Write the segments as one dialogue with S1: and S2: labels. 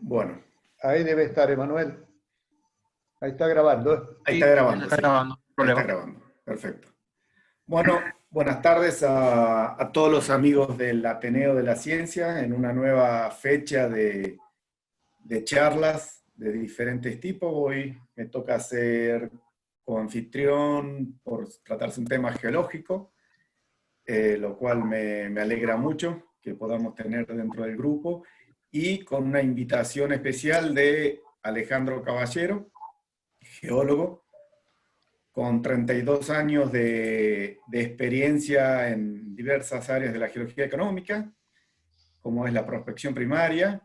S1: Bueno, ahí debe estar Emanuel. Ahí está grabando, ¿eh? Ahí está grabando,
S2: Está
S1: sí.
S2: grabando,
S1: Ahí está grabando, perfecto. Bueno, buenas tardes a todos los amigos del Ateneo de la Ciencia en una nueva fecha de charlas de diferentes tipos. Hoy me toca ser coanfitrión por tratarse un tema geológico, lo cual me alegra mucho que podamos tener dentro del grupo, y con una invitación especial de Alejandro Caballero, geólogo, con 32 años de experiencia en diversas áreas de la geología económica, como es la prospección primaria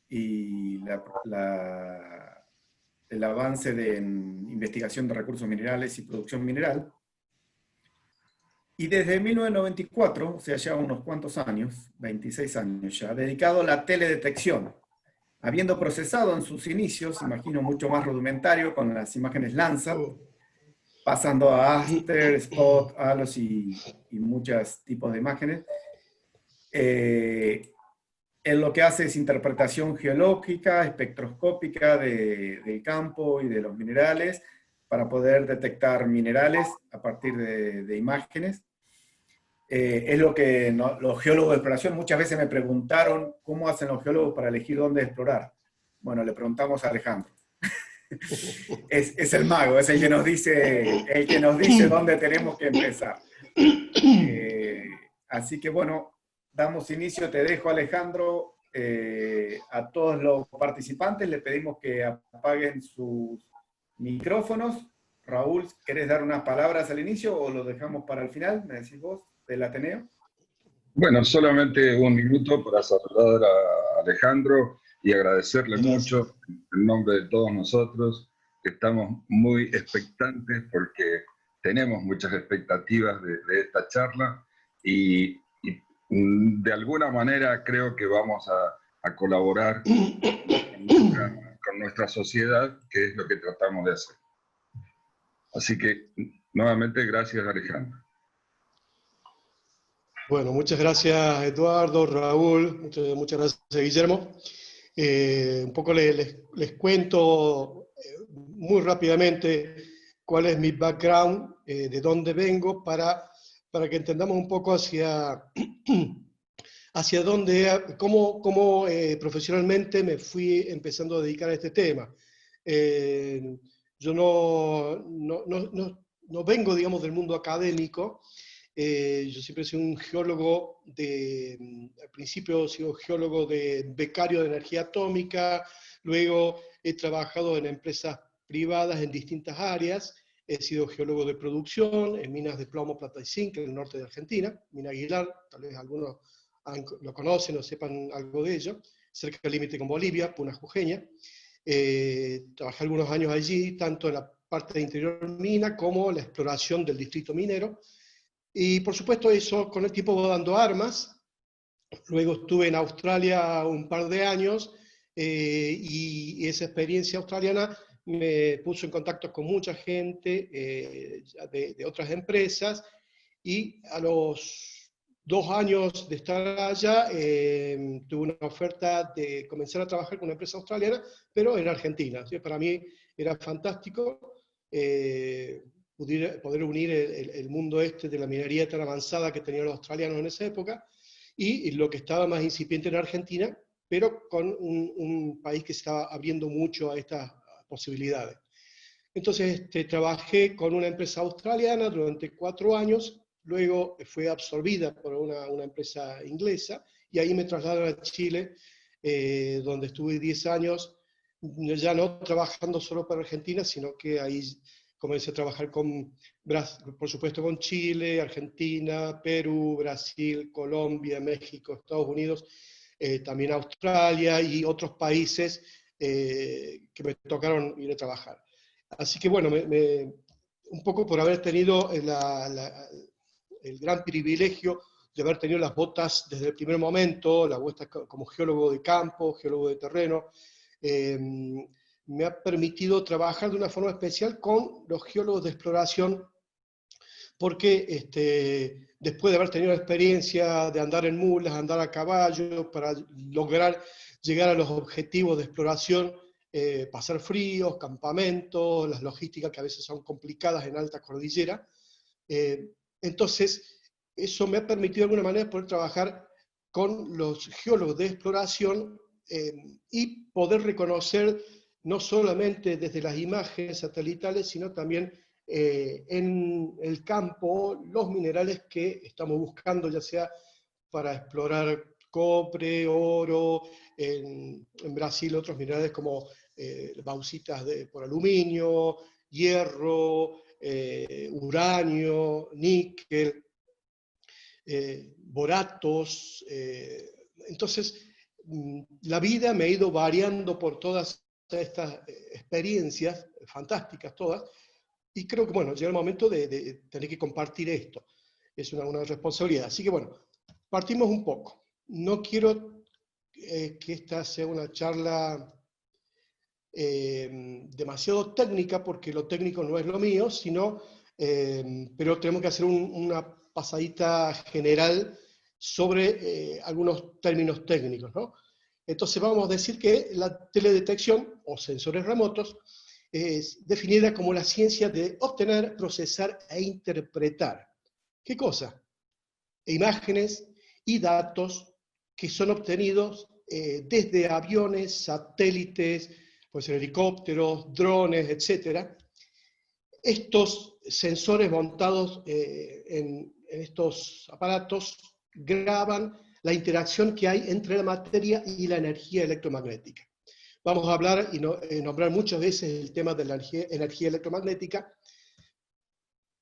S1: y el avance en investigación de recursos minerales y producción mineral. Y desde 1994, o sea, ya unos cuantos años, 26 años ya, dedicado a la teledetección, habiendo procesado en sus inicios, imagino mucho más rudimentario, con las imágenes Landsat, pasando a Aster, Spot, ALOS y muchos tipos de imágenes. En lo que hace es interpretación geológica, espectroscópica del campo y de los minerales, para poder detectar minerales a partir de imágenes. Es lo que los geólogos de exploración muchas veces me preguntaron cómo hacen los geólogos para elegir dónde explorar. Bueno, le preguntamos a Alejandro. Es el mago, es el que nos dice dónde tenemos que empezar. Así que bueno, damos inicio, te dejo, Alejandro. A todos los participantes le pedimos que apaguen sus micrófonos. Raúl, ¿querés dar unas palabras al inicio o lo dejamos para el final? ¿Me decís vos, del Ateneo?
S3: Bueno, solamente un minuto para saludar a Alejandro y agradecerle mucho en nombre de todos nosotros, que estamos muy expectantes porque tenemos muchas expectativas de esta charla y de alguna manera creo que vamos a colaborar con nuestra sociedad, que es lo que tratamos de hacer. Así que, nuevamente, gracias, Alejandro.
S4: Bueno, muchas gracias Eduardo, Raúl, muchas gracias Guillermo. Un poco les cuento muy rápidamente cuál es mi background, de dónde vengo, para que entendamos un poco hacia dónde, cómo profesionalmente me fui empezando a dedicar a este tema. Yo no vengo, digamos, del mundo académico. Yo siempre he sido un geólogo al principio he sido geólogo becario de energía atómica, luego he trabajado en empresas privadas en distintas áreas, he sido geólogo de producción en minas de plomo, plata y zinc en el norte de Argentina, Mina Aguilar, tal vez algunos lo conocen o sepan algo de ello, cerca del límite con Bolivia, Puna Jujeña. Trabajé algunos años allí, tanto en la parte de interior mina como la exploración del distrito minero. Y por supuesto eso con el tiempo va dando armas. Luego estuve en Australia un par de años y esa experiencia australiana me puso en contacto con mucha gente de otras empresas, y a los 2 años de estar allá tuve una oferta de comenzar a trabajar con una empresa australiana, pero en Argentina. ¿Sí? Para mí era fantástico poder unir el mundo de la minería tan avanzada que tenían los australianos en esa época y lo que estaba más incipiente en Argentina, pero con un país que se estaba abriendo mucho a estas posibilidades. Entonces trabajé con una empresa australiana durante 4 años, luego fue absorbida por una empresa inglesa, y ahí me trasladaron a Chile, donde estuve 10 años, ya no trabajando solo para Argentina, sino que ahí comencé a trabajar por supuesto con Chile, Argentina, Perú, Brasil, Colombia, México, Estados Unidos, también Australia y otros países que me tocaron ir a trabajar. Así que bueno, un poco por haber tenido el gran privilegio de haber tenido las botas desde el primer momento, las botas como geólogo de campo, geólogo de terreno, me ha permitido trabajar de una forma especial con los geólogos de exploración, porque después de haber tenido la experiencia de andar en mulas, andar a caballo, para lograr llegar a los objetivos de exploración, pasar fríos, campamentos, las logísticas que a veces son complicadas en alta cordillera. Entonces, eso me ha permitido de alguna manera poder trabajar con los geólogos de exploración y poder reconocer no solamente desde las imágenes satelitales, sino también en el campo los minerales que estamos buscando, ya sea para explorar cobre, oro, en Brasil otros minerales como bauxitas por aluminio, hierro, uranio, níquel, boratos. Entonces, la vida me ha ido variando por todas estas experiencias, fantásticas todas, y creo que, bueno, llega el momento de tener que compartir esto. Es una responsabilidad. Así que, bueno, partimos un poco. No quiero que esta sea una charla demasiado técnica, porque lo técnico no es lo mío, sino, pero tenemos que hacer una pasadita general sobre algunos términos técnicos, ¿no? Entonces vamos a decir que la teledetección o sensores remotos es definida como la ciencia de obtener, procesar e interpretar. ¿Qué cosa? Imágenes y datos que son obtenidos desde aviones, satélites, pueden ser helicópteros, drones, etc. Estos sensores montados en estos aparatos graban la interacción que hay entre la materia y la energía electromagnética. Vamos a hablar y nombrar muchas veces el tema de la energía electromagnética,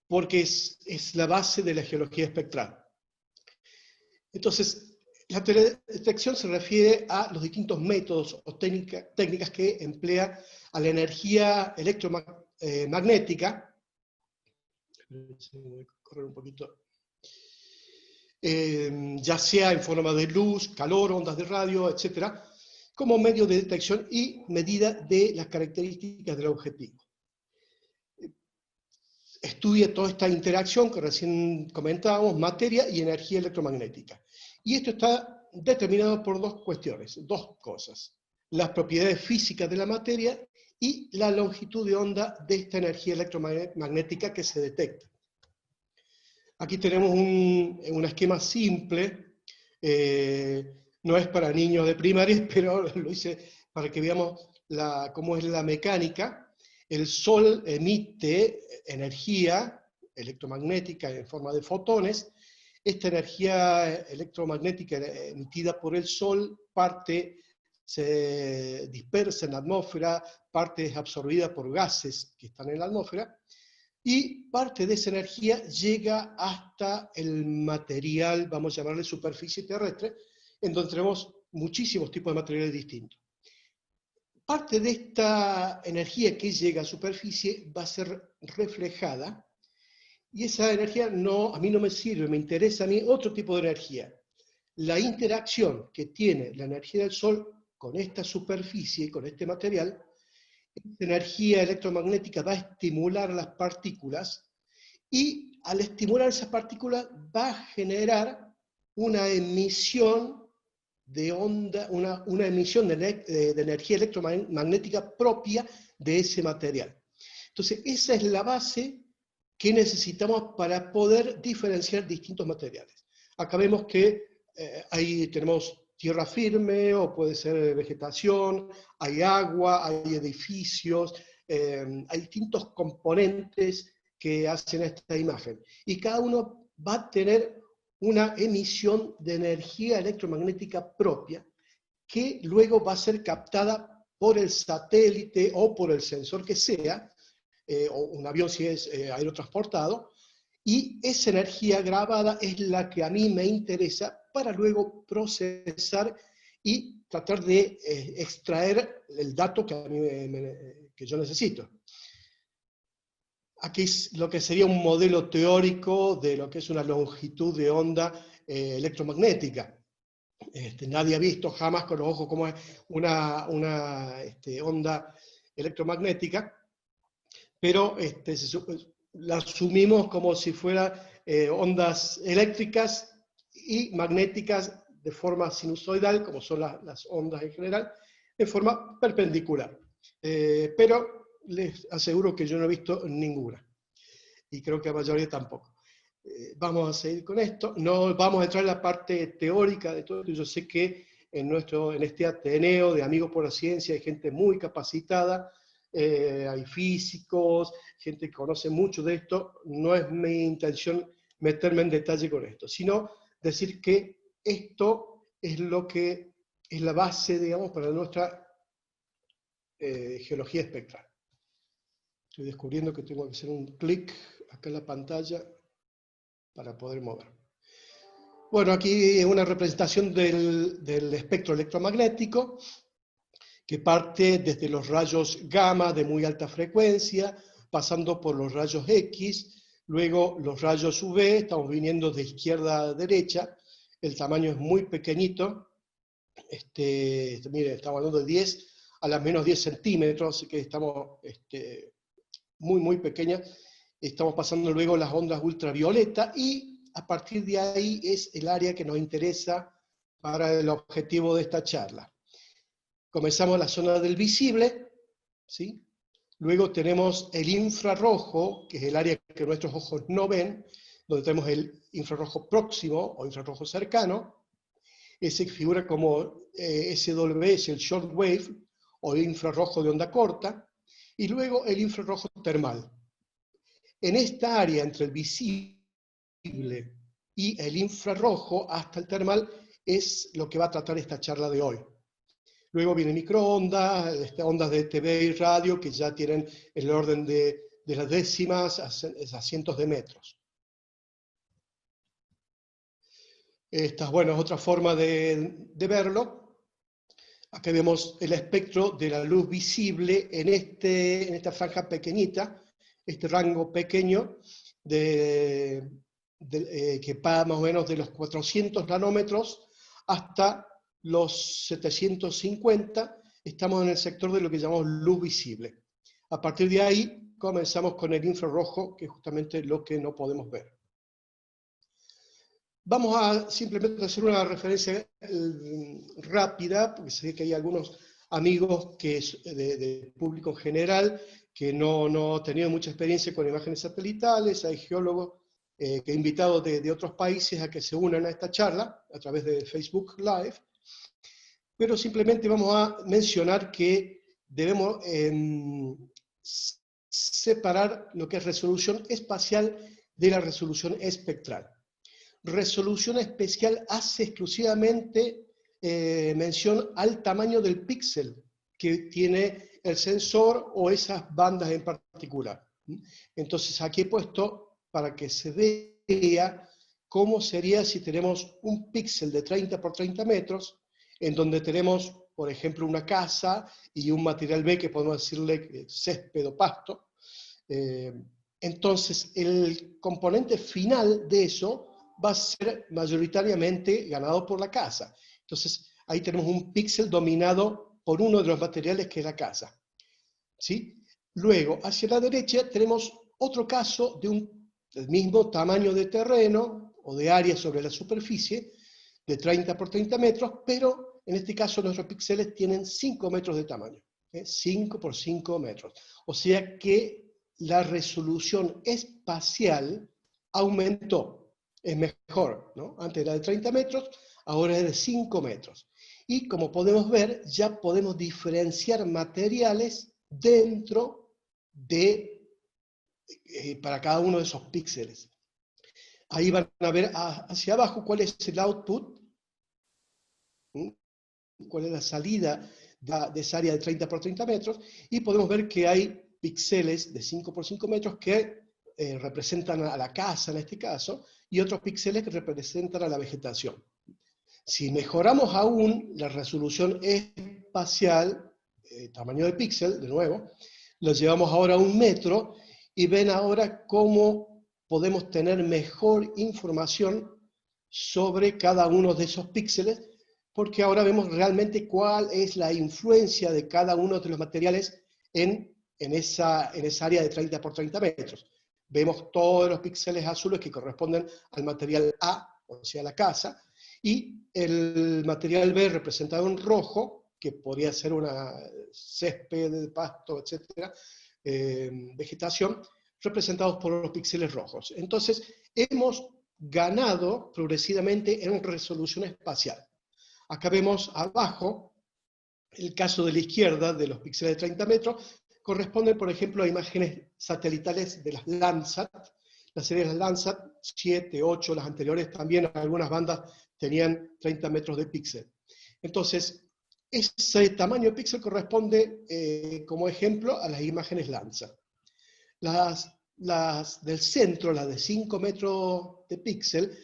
S4: porque es la base de la geología espectral. Entonces, la teledetección se refiere a los distintos métodos o técnicas que emplea a la energía electromagnética. Voy a correr un poquito. Ya sea en forma de luz, calor, ondas de radio, etc., como medio de detección y medida de las características del objetivo. Estudia toda esta interacción que recién comentábamos, materia y energía electromagnética. Y esto está determinado por dos cuestiones, dos cosas: las propiedades físicas de la materia y la longitud de onda de esta energía electromagnética que se detecta. Aquí tenemos un esquema simple, no es para niños de primaria, pero lo hice para que veamos cómo es la mecánica. El Sol emite energía electromagnética en forma de fotones. Esta energía electromagnética emitida por el Sol, parte se dispersa en la atmósfera, parte es absorbida por gases que están en la atmósfera, y parte de esa energía llega hasta el material, vamos a llamarle superficie terrestre, en donde tenemos muchísimos tipos de materiales distintos. Parte de esta energía que llega a superficie va a ser reflejada, y esa energía a mí no me sirve, me interesa a mí otro tipo de energía. La interacción que tiene la energía del Sol con esta superficie, con este material, esta energía electromagnética va a estimular a las partículas, y al estimular esas partículas va a generar una emisión de onda, una emisión de energía electromagnética propia de ese material. Entonces, esa es la base que necesitamos para poder diferenciar distintos materiales. Acá vemos que ahí tenemos tierra firme, o puede ser vegetación, hay agua, hay edificios, hay distintos componentes que hacen esta imagen. Y cada uno va a tener una emisión de energía electromagnética propia, que luego va a ser captada por el satélite o por el sensor que sea, o un avión si es aerotransportado, y esa energía grabada es la que a mí me interesa para luego procesar y tratar de extraer el dato que yo necesito. Aquí es lo que sería un modelo teórico de lo que es una longitud de onda electromagnética. Nadie ha visto jamás con los ojos cómo es una onda electromagnética, pero la asumimos como si fueran ondas eléctricas y magnéticas de forma sinusoidal, como son las ondas en general, en forma perpendicular. Pero les aseguro que yo no he visto ninguna. Y creo que la mayoría tampoco. Vamos a seguir con esto. No vamos a entrar en la parte teórica de todo esto. Yo sé que en este Ateneo de Amigos por la Ciencia hay gente muy capacitada, hay físicos, gente que conoce mucho de esto. No es mi intención meterme en detalle con esto, sino decir que esto es lo que es la base, digamos, para nuestra geología espectral. Estoy descubriendo que tengo que hacer un clic acá en la pantalla para poder mover. Bueno, aquí es una representación del espectro electromagnético que parte desde los rayos gamma de muy alta frecuencia, pasando por los rayos X, luego los rayos UV, estamos viniendo de izquierda a derecha, el tamaño es muy pequeñito, miren, estamos hablando de 10 a las menos 10 centímetros, así que estamos muy pequeñas. Estamos pasando luego las ondas ultravioleta y a partir de ahí es el área que nos interesa para el objetivo de esta charla. Comenzamos la zona del visible, ¿sí? Luego tenemos el infrarrojo, que es el área que nuestros ojos no ven, donde tenemos el infrarrojo próximo o infrarrojo cercano. Ese figura como SW, es el short wave, o infrarrojo de onda corta. Y luego el infrarrojo termal. En esta área entre el visible y el infrarrojo hasta el termal es lo que va a tratar esta charla de hoy. Luego vienen microondas, ondas de TV y radio que ya tienen el orden de las décimas a cientos de metros. Esta es otra forma de verlo. Acá vemos el espectro de la luz visible en esta franja pequeñita, este rango pequeño que va más o menos de los 400 nanómetros hasta los 750, estamos en el sector de lo que llamamos luz visible. A partir de ahí comenzamos con el infrarrojo, que es justamente lo que no podemos ver. Vamos a simplemente hacer una referencia rápida, porque sé que hay algunos amigos de público en general que no han tenido mucha experiencia con imágenes satelitales, hay geólogos que he invitado de otros países a que se unan a esta charla a través de Facebook Live, pero simplemente vamos a mencionar que debemos separar lo que es resolución espacial de la resolución espectral. Resolución especial hace exclusivamente mención al tamaño del píxel que tiene el sensor o esas bandas en particular. Entonces aquí he puesto para que se vea cómo sería si tenemos un píxel de 30 por 30 metros, en donde tenemos, por ejemplo, una casa y un material B que podemos decirle césped o pasto. Entonces el componente final de eso va a ser mayoritariamente ganado por la casa. Entonces, ahí tenemos un píxel dominado por uno de los materiales que es la casa. ¿Sí? Luego, hacia la derecha tenemos otro caso del mismo tamaño de terreno o de área sobre la superficie, de 30 por 30 metros, pero en este caso nuestros píxeles tienen 5 metros de tamaño. 5 por 5 metros. O sea que la resolución espacial aumentó. Es mejor, ¿no? Antes era de 30 metros, ahora es de 5 metros. Y como podemos ver, ya podemos diferenciar materiales dentro para cada uno de esos píxeles. Ahí van a ver hacia abajo cuál es el output, cuál es la salida de esa área de 30 por 30 metros, y podemos ver que hay píxeles de 5 por 5 metros que representan a la casa en este caso, y otros píxeles que representan a la vegetación. Si mejoramos aún la resolución espacial, tamaño de píxel, de nuevo, lo llevamos ahora a 1 metro, y ven ahora cómo podemos tener mejor información sobre cada uno de esos píxeles, porque ahora vemos realmente cuál es la influencia de cada uno de los materiales en esa área de 30 por 30 metros. Vemos todos los píxeles azules que corresponden al material A, o sea, la casa, y el material B representado en rojo, que podría ser una césped, pasto, etcétera, vegetación, representados por los píxeles rojos. Entonces, hemos ganado progresivamente en resolución espacial. Acá vemos abajo el caso de la izquierda, de los píxeles de 30 metros, corresponde, por ejemplo, a imágenes satelitales de las Landsat, las series Landsat 7, 8, las anteriores también, algunas bandas tenían 30 metros de píxel. Entonces, ese tamaño de píxel corresponde, como ejemplo, a las imágenes Landsat. Las del centro, las de 5 metros de píxel,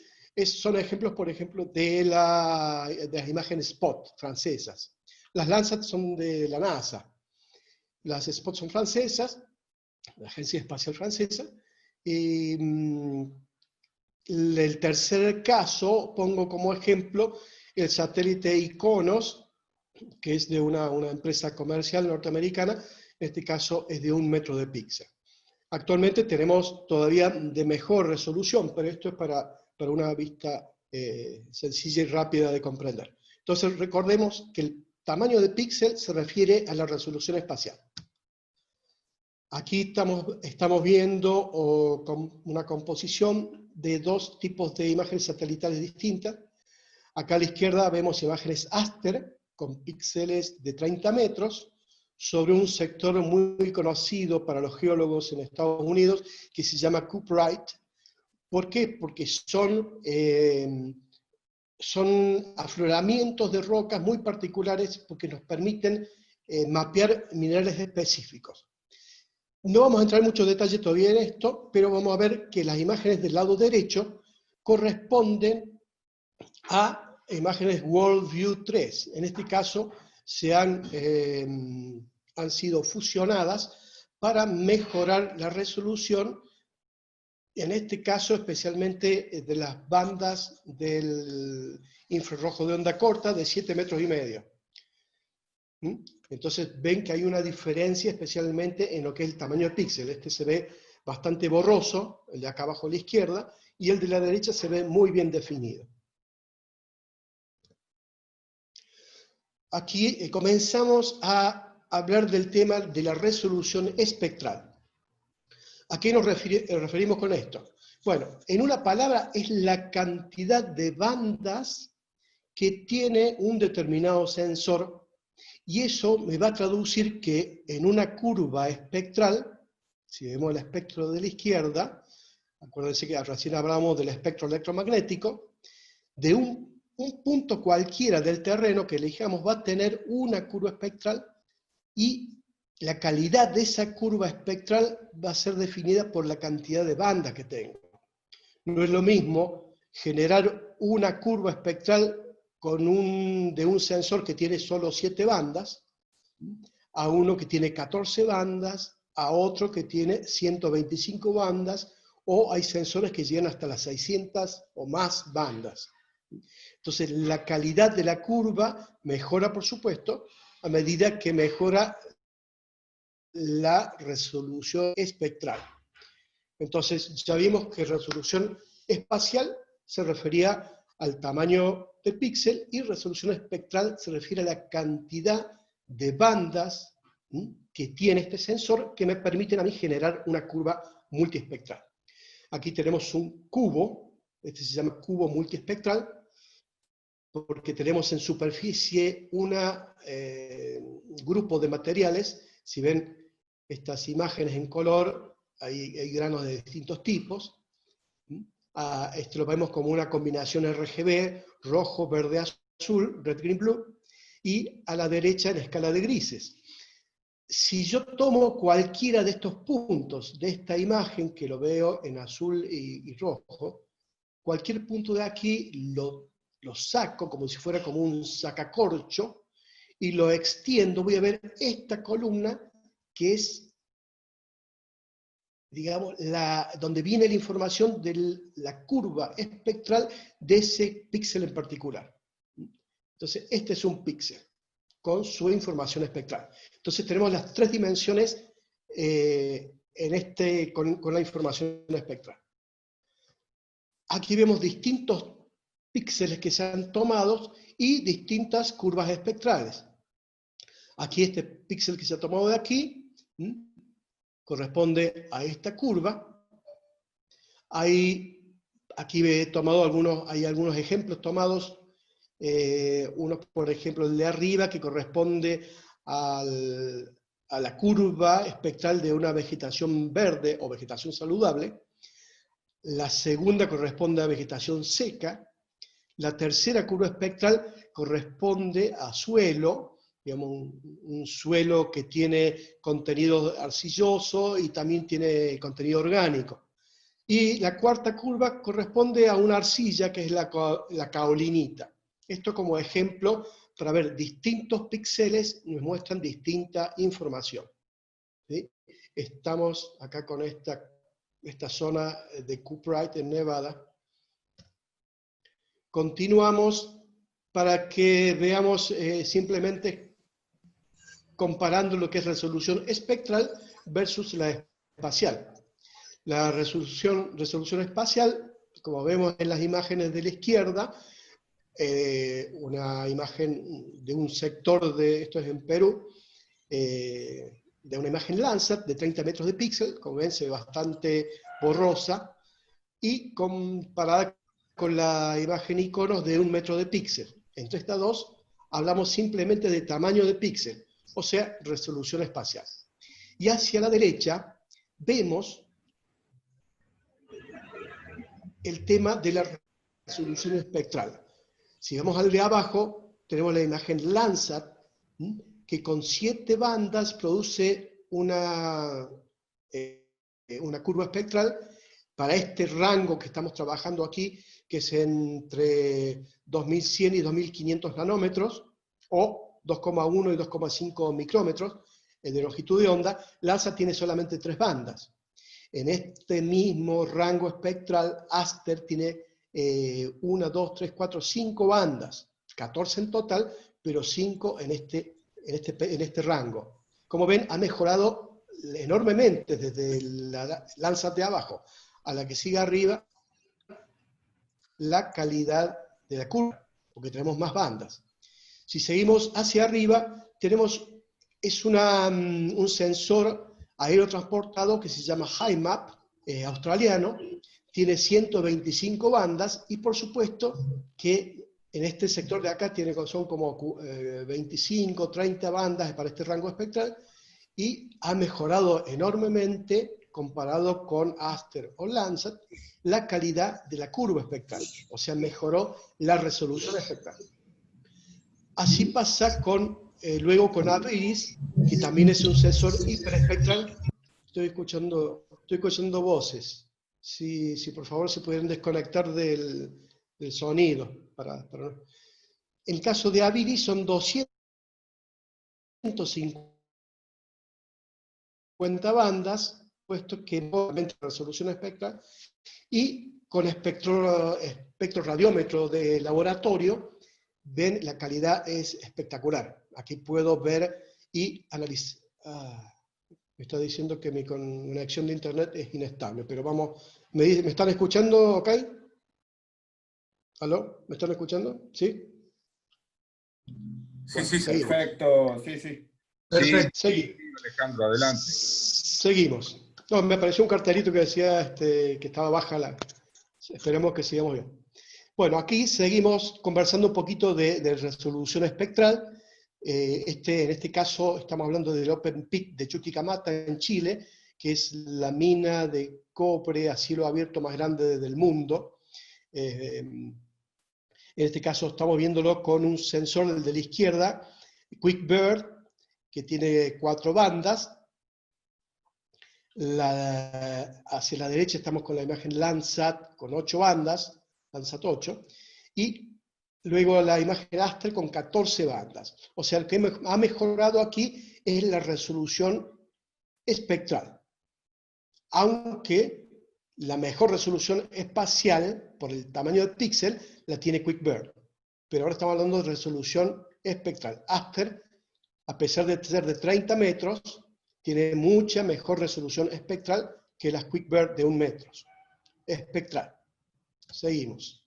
S4: son ejemplos, por ejemplo, de las imágenes SPOT francesas. Las Landsat son de la NASA, las SPOT son francesas, la Agencia Espacial Francesa, y el tercer caso, pongo como ejemplo el satélite Iconos, que es de una empresa comercial norteamericana, en este caso es de 1 metro de píxel. Actualmente tenemos todavía de mejor resolución, pero esto es para una vista sencilla y rápida de comprender. Entonces recordemos que el tamaño de píxel se refiere a la resolución espacial. Aquí estamos viendo una composición de dos tipos de imágenes satelitales distintas. Acá a la izquierda vemos imágenes Aster con píxeles de 30 metros sobre un sector muy conocido para los geólogos en Estados Unidos que se llama Cuprite. ¿Por qué? Porque son afloramientos de rocas muy particulares porque nos permiten mapear minerales específicos. No vamos a entrar en mucho detalle todavía en esto, pero vamos a ver que las imágenes del lado derecho corresponden a imágenes WorldView 3. En este caso han sido fusionadas para mejorar la resolución, en este caso especialmente de las bandas del infrarrojo de onda corta de 7,5 metros. Entonces ven que hay una diferencia especialmente en lo que es el tamaño de píxel. Este se ve bastante borroso, el de acá abajo a la izquierda, y el de la derecha se ve muy bien definido. Aquí comenzamos a hablar del tema de la resolución espectral. ¿A qué nos referimos con esto? Bueno, en una palabra es la cantidad de bandas que tiene un determinado sensor, y eso me va a traducir que en una curva espectral, si vemos el espectro de la izquierda, acuérdense que recién hablamos del espectro electromagnético, de un punto cualquiera del terreno que elijamos va a tener una curva espectral, y la calidad de esa curva espectral va a ser definida por la cantidad de bandas que tengo. No es lo mismo generar una curva espectral de un sensor que tiene solo 7 bandas, a uno que tiene 14 bandas, a otro que tiene 125 bandas, o hay sensores que llegan hasta las 600 o más bandas. Entonces, la calidad de la curva mejora, por supuesto, a medida que mejora la resolución espectral. Entonces, ya vimos que resolución espacial se refería al tamaño del píxel, y resolución espectral se refiere a la cantidad de bandas que tiene este sensor que me permiten a mí generar una curva multiespectral. Aquí tenemos un cubo, este se llama cubo multiespectral, porque tenemos en superficie un grupo de materiales. Si ven estas imágenes en color, hay granos de distintos tipos. Esto lo vemos como una combinación RGB, rojo, verde, azul, red, green, blue, y a la derecha en escala de grises. Si yo tomo cualquiera de estos puntos de esta imagen, que lo veo en azul y rojo, cualquier punto de aquí lo saco como si fuera como un sacacorcho y lo extiendo, voy a ver esta columna que es, digamos, donde viene la información de la curva espectral de ese píxel en particular. Entonces, este es un píxel con su información espectral. Entonces, tenemos las 3 dimensiones con la información espectral. Aquí vemos distintos píxeles que se han tomado y distintas curvas espectrales. Aquí este píxel que se ha tomado de aquí corresponde a esta curva. Aquí he tomado hay algunos ejemplos tomados. Uno, por ejemplo, el de arriba, que corresponde a la curva espectral de una vegetación verde o vegetación saludable. La segunda corresponde a vegetación seca. La tercera curva espectral corresponde a suelo, digamos, un suelo que tiene contenido arcilloso y también tiene contenido orgánico. Y la cuarta curva corresponde a una arcilla, que es la caolinita. Esto como ejemplo para ver distintos píxeles nos muestran distinta información. ¿Sí? Estamos acá con esta zona de Cuprite en Nevada. Continuamos para que veamos simplemente comparando lo que es resolución espectral versus la espacial. La resolución espacial, como vemos en las imágenes de la izquierda, una imagen de un sector esto es en Perú, de una imagen Landsat de 30 metros de píxel, como ven, se ve bastante borrosa, y comparada con la imagen iconos de 1 metro de píxel. Entre estas dos, hablamos simplemente de tamaño de píxel, o sea, resolución espacial. Y hacia la derecha, vemos el tema de la resolución espectral. Si vamos al de abajo, tenemos la imagen Landsat, que con 7 bandas produce una curva espectral para este rango que estamos trabajando aquí, que es entre 2100 y 2500 nanómetros, o 2,1 y 2,5 micrómetros de longitud de onda. Landsat tiene solamente 3 bandas. En este mismo rango espectral, Aster tiene 1, 2, 3, 4, 5 bandas, 14 en total, pero 5 en este rango. Como ven, ha mejorado enormemente desde la Landsat de abajo a la que sigue arriba la calidad de la curva, porque tenemos más bandas. Si seguimos hacia arriba, es un sensor aerotransportado que se llama HiMap, australiano, tiene 125 bandas y por supuesto que en este sector de acá son como 25, 30 bandas para este rango espectral y ha mejorado enormemente comparado con Aster o Landsat la calidad de la curva espectral, o sea, mejoró la resolución espectral. Así pasa luego con Aviris, que también es un sensor hiperespectral. Estoy escuchando voces. Si por favor se pueden desconectar del sonido. El caso de Aviris son 250 bandas, puesto que no la resolución espectral, y con espectro radiómetro de laboratorio, ven, la calidad es espectacular. Aquí puedo ver y analizar. Me está diciendo que mi conexión de internet es inestable, pero vamos, ¿me están escuchando ok? ¿Aló? ¿Me están escuchando? ¿Sí?
S1: Sí, sí, perfecto. Sí, sí.
S3: Perfecto. Sí, Alejandro, adelante.
S4: Seguimos. No, me apareció un cartelito que decía que estaba baja Esperemos que sigamos bien. Bueno, aquí seguimos conversando un poquito de resolución espectral. En este caso estamos hablando del Open Pit de Chuquicamata en Chile, que es la mina de cobre a cielo abierto más grande del mundo. En este caso estamos viéndolo con un sensor del de la izquierda, QuickBird, que tiene 4 bandas. Hacia la derecha estamos con la imagen Landsat con 8 bandas, Landsat 8, y luego la imagen Aster con 14 bandas. O sea, el que ha mejorado aquí es la resolución espectral. Aunque la mejor resolución espacial, por el tamaño del píxel, la tiene QuickBird. Pero ahora estamos hablando de resolución espectral. Aster, a pesar de ser de 30 metros, tiene mucha mejor resolución espectral que las QuickBird de 1 metro. Espectral. Seguimos.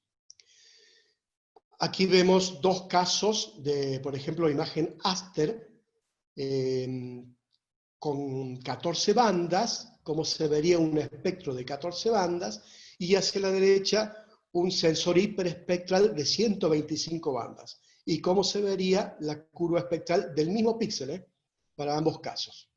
S4: Aquí vemos dos casos de, por ejemplo, imagen Aster con 14 bandas, cómo se vería un espectro de 14 bandas, y hacia la derecha un sensor hiperespectral de 125 bandas, y cómo se vería la curva espectral del mismo píxel, para ambos casos.